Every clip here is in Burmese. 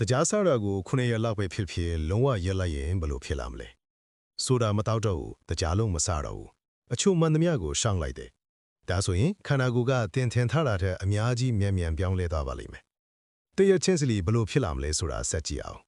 ကြားစားတာကိုခုနှစ်ရက်လောက်ပဲဖြစ်ဖြစ်လုံးဝရက်လိုက်ရင်ဘယ်လိုဖြစ်လာမလဲဆိုတာမတောက်တော့ဘူးကြားလုံးမစားတော့ဘူးအချို့မှန်သမျှကိုရှောင်လိုက်တယ်ဒါဆိုရင်ခန္ဓာကိုယ်ကတင်ထင်ထားတာတဲ့အများကြီးမြန်မြန်ပြောင်းလဲသွားပါလိမ့်မယ်တရချင်းစလီဘယ်လိုဖြစ်လာမလဲဆိုတာဆက်ကြည့်အောင်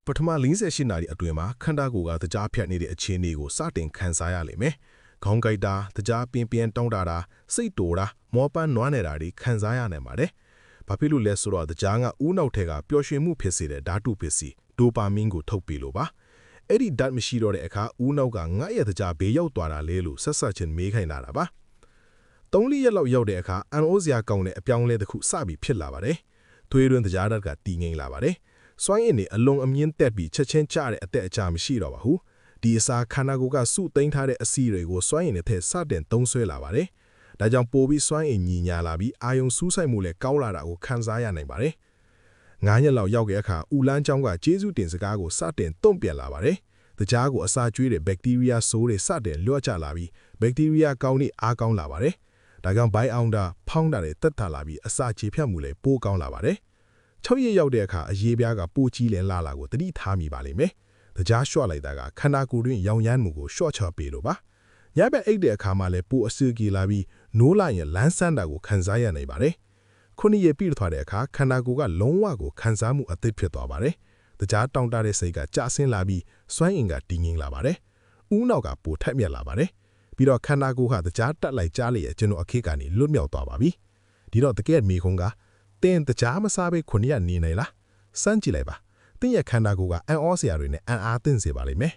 ပထမ48နာရီအတွင်းမှာခန္ဓာကိုယ်ကကြားဖြတ်နေတဲ့အခြေအနေကိုစတင်ခံစားရလိမ့်မယ်။ခေါင်းကိုက်တာကြားပြင်းပြင်းတောင်းတာစိတ်တိုတာမောပန်းနွမ်းနေတာတွေခံစားရနိုင်ပါတယ်။ဘာဖြစ်လို့လဲဆိုတော့ကြားကဦးနှောက်ထဲကပျော်ရွှင်မှုဖြစ်စေတဲ့ဓာတုပစ္စည်းဒိုပါမင်းကိုထုတ်ပေးလို့ပါ။အဲ့ဒီဓာတ်မရှိတော့တဲ့အခါဦးနှောက်ကငါ့ရဲ့ကြားဘေးရောက်သွားတာလေလို့ဆက်ဆက်ချင်းမေးခိုင်းလာတာပါ။3-4ရက်လောက်ရောက်တဲ့အခါအန်အိုးစရာကောင်းတဲ့အပြောင်းလဲတစ်ခုစပြီးဖြစ်လာပါတယ်။သွေးရင်းကြားဓာတ်ကတည်ငြိမ်လာပါတယ်။စွမ်းအင်တွေအလုံးအမြင့်တက်ပြီးချက်ချင်းကျတဲ့အသက်အကြာမရှိတော့ပါဘူး။ဒီအစားခန္ဓာကိုယ်ကစုသိမ်းထားတဲ့အဆီတွေကိုစွမ်းအင်တွေထည့်စတင်သုံးဆွဲလာပါတယ်။ဒါကြောင့်ပိုပြီးစွမ်းအင်ညီညာလာပြီးအာယုံစူးစိုက်မှုလည်းကောင်းလာတာကိုခံစားရနိုင်ပါတယ်။9ရက်လောက်ရောက်တဲ့အခါဦးလန်းချောင်းကကျေးဇူးတင်စကားကိုစတင်တုံ့ပြန်လာပါတယ်။တကြားကိုအစာကျွေးတဲ့ဘက်တီးရီးယားဆိုးတွေစတင်လွှတ်ကျလာပြီးဘက်တီးရီးယားကောင်းတွေအားကောင်းလာပါတယ်။ဒါကြောင့်ဘိုင်အောင်တာဖောင်းတာတွေတက်ထလာပြီးအစာချေဖြတ်မှုလည်းပိုကောင်းလာပါတယ်။6ရက်ရောက်တဲ့အခါအရေးပြားကပိုကြီးလဲလာကိုတတိထားမိပါလိမ့်မယ်။တကြားလျှော့လိုက်တာကခန္ဓာကိုယ်တွင်ရောင်ရမ်းမှုကိုလျှော့ချပေးလို့ပါ။ညဘက်အိတ်တဲ့အခါမှာလည်းပိုအဆူကြီးလာပြီးနိုးလိုက်ရင်လန်းဆန်းတာကိုခံစားရနိုင်ပါတယ်။9ရက်ပြည့်သွားတဲ့အခါခန္ဓာကိုယ်ကလုံးဝကိုခံစားမှုအသစ်ဖြစ်သွားပါတယ်။တကြားတောင်းတတဲ့စိတ်ကကျဆင်းလာပြီးစွမ်းအင်ကတည်ငြိမ်လာပါတယ်။ဦးနောက်ကပိုထက်မြက်လာပါတယ်။ပြီးတော့ခန္ဓာကိုယ်ကတကြားတက်လိုက်ကြားလိုက်ရဲ့ကျွန်တော်အခက်ကနေလွတ်မြောက်သွားပါပြီ။ဒီတော့တကယ်မိခုံးကတင်းတကြားမစားဘဲ9ရက်နေနိုင်လားစမ်းကြည့်လိုက်ပါတင်းရဲ့ခန္ဓာကိုယ်ကအန်အောစရာတွေနဲ့အန်အားသင့်စေပါလိမ့်မယ်